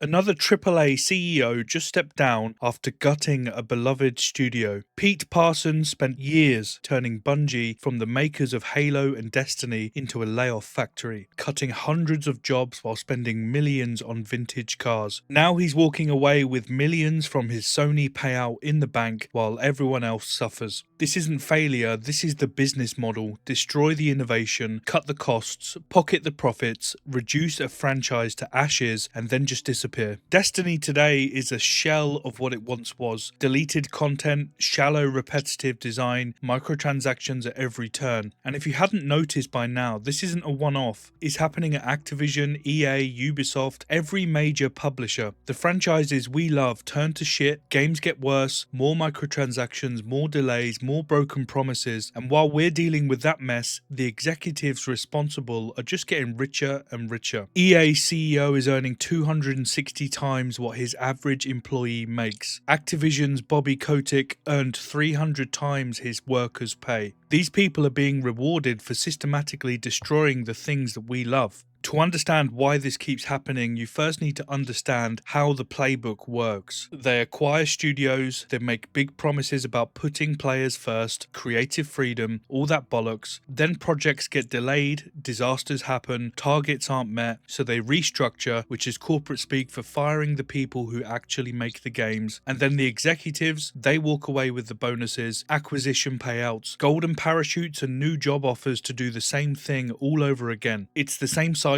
Another AAA CEO just stepped down after gutting a beloved studio. Pete Parsons spent years turning Bungie from the makers of Halo and Destiny into a layoff factory, cutting hundreds of jobs while spending millions on vintage cars. Now he's walking away with millions from his Sony payout in the bank while everyone else suffers. This isn't failure, this is the business model. Destroy the innovation, cut the costs, pocket the profits, reduce a franchise to ashes, and then just disappear. Destiny today is a shell of what it once was. Deleted content, shallow repetitive design, microtransactions at every turn. And if you hadn't noticed by now, this isn't a one-off. It's happening at Activision, EA, Ubisoft, every major publisher. The franchises we love turn to shit, games get worse, more microtransactions, more delays, more broken promises, and while we're dealing with that mess, the executives responsible are just getting richer and richer. EA CEO is earning 260 times what his average employee makes. Activision's Bobby Kotick earned 300 times his workers' pay. These people are being rewarded for systematically destroying the things that we love. To understand why this keeps happening, you first need to understand how the playbook works. They acquire studios, they make big promises about putting players first, creative freedom, all that bollocks. Then projects get delayed, disasters happen, targets aren't met, so they restructure, which is corporate speak for firing the people who actually make the games. And then the executives, they walk away with the bonuses, acquisition payouts, golden parachutes and new job offers to do the same thing all over again. It's the same cycle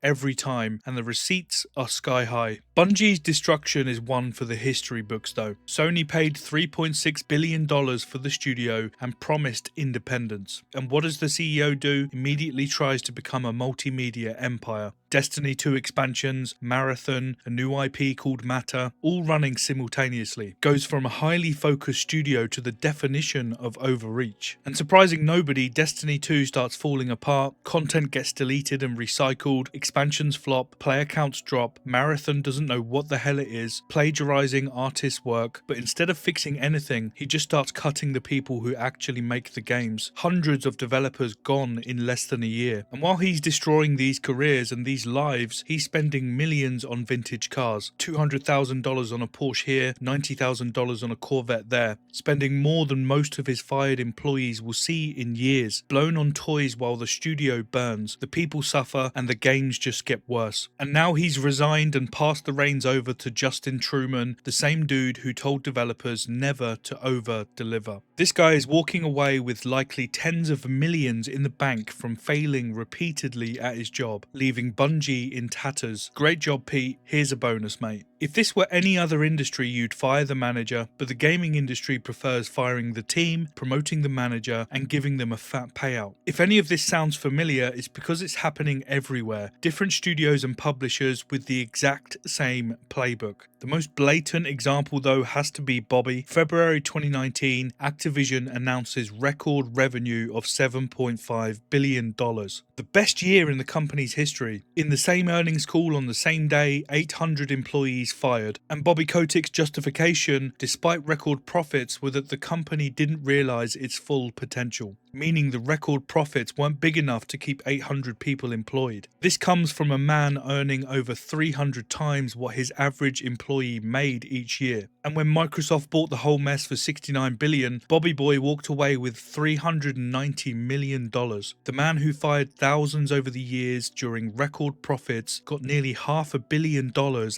every time, and the receipts are sky high. Bungie's destruction is one for the history books though. Sony paid $3.6 billion for the studio and promised independence. And what does the CEO do? Immediately tries to become a multimedia empire. Destiny 2 expansions, Marathon, a new IP called Matter, all running simultaneously. Goes from a highly focused studio to the definition of overreach. And surprising nobody, Destiny 2 starts falling apart, content gets deleted and recycled, expansions flop, player counts drop, Marathon doesn't know what the hell it is, plagiarizing artists' work, but instead of fixing anything, he just starts cutting the people who actually make the games. Hundreds of developers gone in less than a year. And while he's destroying these careers and these lives, he's spending millions on vintage cars. $200,000 on a Porsche here, $90,000 on a Corvette there. Spending more than most of his fired employees will see in years. Blown on toys while the studio burns. The people suffer and the games just get worse. And now he's resigned and passed the reins over to Justin Truman, the same dude who told developers never to over-deliver. This guy is walking away with likely tens of millions in the bank from failing repeatedly at his job, leaving Bungie in tatters. Great job, Pete. Here's a bonus, mate. If this were any other industry, you'd fire the manager, but the gaming industry prefers firing the team, promoting the manager, and giving them a fat payout. If any of this sounds familiar, it's because it's happening everywhere. Different studios and publishers with the exact same playbook. The most blatant example though has to be Bobby. February 2019, Activision announces record revenue of $7.5 billion. The best year in the company's history. In the same earnings call on the same day, 800 employees fired. And Bobby Kotick's justification, despite record profits, were that the company didn't realize its full potential. Meaning the record profits weren't big enough to keep 800 people employed. This comes from a man earning over 300 times what his average employee made each year. And when Microsoft bought the whole mess for $69 billion, Bobby Boy walked away with $390 million. The man who fired thousands over the years during record profits got nearly $500 million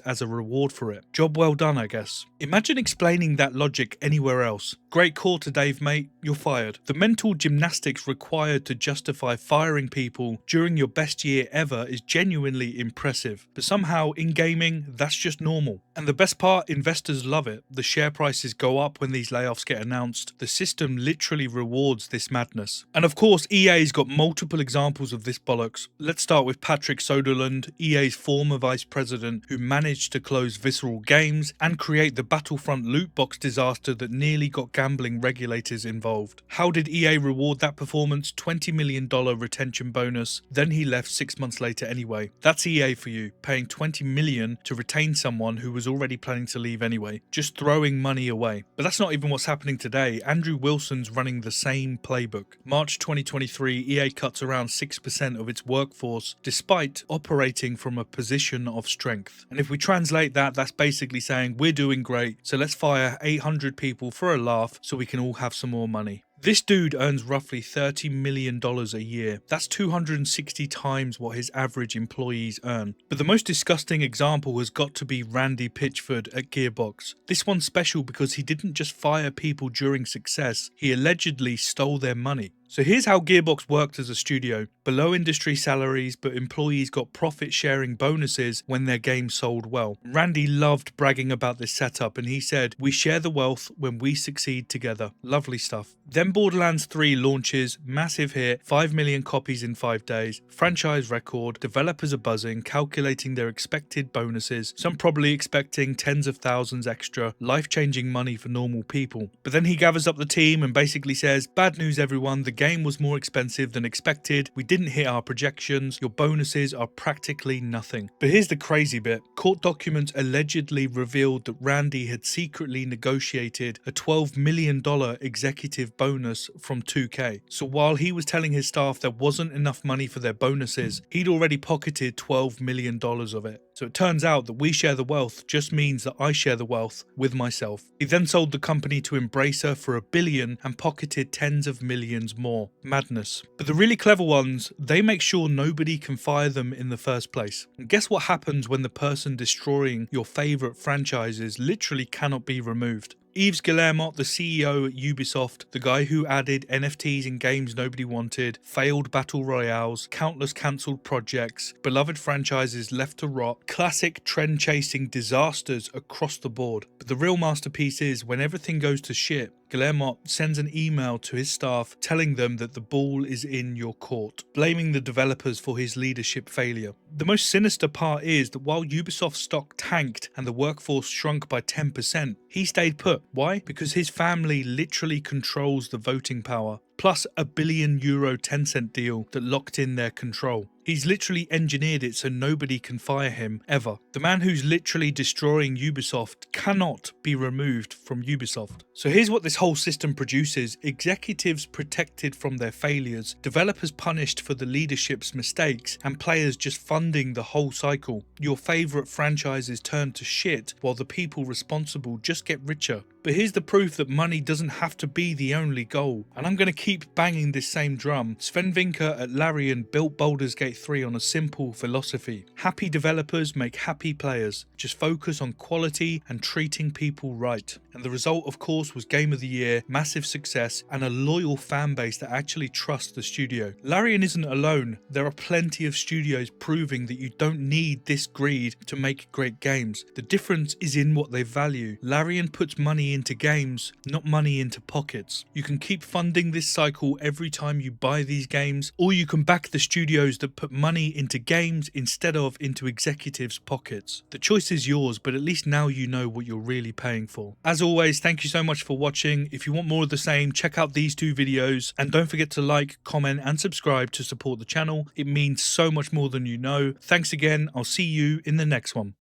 as a reward for it. Job well done, I guess. Imagine explaining that logic anywhere else. Great quarter, Dave, mate. You're fired. The mental gymnastics required to justify firing people during your best year ever is genuinely impressive. But somehow, in gaming, that's just normal. And the best part, investors love it. The share prices go up when these layoffs get announced. The system literally rewards this madness. And of course, EA's got multiple examples of this bollocks. Let's start with Patrick Soderlund, EA's former vice president, who managed to close Visceral Games and create the Battlefront loot box disaster that nearly got gambling regulators involved. How did EA reward award that performance $20 million retention bonus, then he left 6 months later anyway. That's EA for you, paying $20 million to retain someone who was already planning to leave anyway, just throwing money away. But that's not even what's happening today. Andrew Wilson's running the same playbook. March 2023, EA cuts around 6% of its workforce despite operating from a position of strength. And if we translate that, that's basically saying we're doing great, so let's fire 800 people for a laugh so we can all have some more money. This dude earns roughly $30 million a year. That's 260 times what his average employees earn. But the most disgusting example has got to be Randy Pitchford at Gearbox. This one's special because he didn't just fire people during success, he allegedly stole their money. So here's how Gearbox worked as a studio. Below industry salaries, but employees got profit sharing bonuses when their game sold well. Randy loved bragging about this setup and he said, "We share the wealth when we succeed together." Lovely stuff. Then Borderlands 3 launches, massive hit, 5 million copies in 5 days, franchise record, developers are buzzing, calculating their expected bonuses, some probably expecting tens of thousands extra, life-changing money for normal people. But then he gathers up the team and basically says, "Bad news everyone, the game was more expensive than expected, we didn't hit our projections, your bonuses are practically nothing." But here's the crazy bit. Court documents allegedly revealed that Randy had secretly negotiated a $12 million executive bonus from 2K. So while he was telling his staff there wasn't enough money for their bonuses, he'd already pocketed $12 million of it. So it turns out that we share the wealth just means that I share the wealth with myself. He then sold the company to Embracer for $1 billion and pocketed tens of millions more. Madness. But the really clever ones, they make sure nobody can fire them in the first place. And guess what happens when the person destroying your favourite franchises literally cannot be removed? Yves Guillemot, the CEO at Ubisoft, the guy who added NFTs in games nobody wanted, failed battle royales, countless cancelled projects, beloved franchises left to rot, classic trend-chasing disasters across the board. But the real masterpiece is when everything goes to shit, Guillemot sends an email to his staff telling them that the ball is in your court, blaming the developers for his leadership failure. The most sinister part is that while Ubisoft stock tanked and the workforce shrunk by 10%, he stayed put. Why? Because his family literally controls the voting power, plus a €1 billion Tencent deal that locked in their control. He's literally engineered it so nobody can fire him ever. The man who's literally destroying Ubisoft cannot be removed from Ubisoft. So here's what this whole system produces: executives protected from their failures, developers punished for the leadership's mistakes, and players just funding the whole cycle. Your favourite franchises turn to shit while the people responsible just get richer. But here's the proof that money doesn't have to be the only goal. And I'm going to keep banging this same drum. Sven Vinker at Larian built Baldur's Gate 3 on a simple philosophy. Happy developers make happy players. Just focus on quality and treating people right. And the result, of course, was Game of the Year, massive success, and a loyal fan base that actually trusts the studio. Larian isn't alone. There are plenty of studios proving that you don't need this greed to make great games. The difference is in what they value. Larian puts money into games, not money into pockets. You can keep funding this cycle every time you buy these games, or you can back the studios that put money into games instead of into executives' pockets. The choice is yours, but at least now you know what you're really paying for. As always, thank you so much for watching. If you want more of the same, check out these 2 videos, and don't forget to like, comment and subscribe to support the channel. It means so much more than you know. Thanks again. I'll see you in the next one.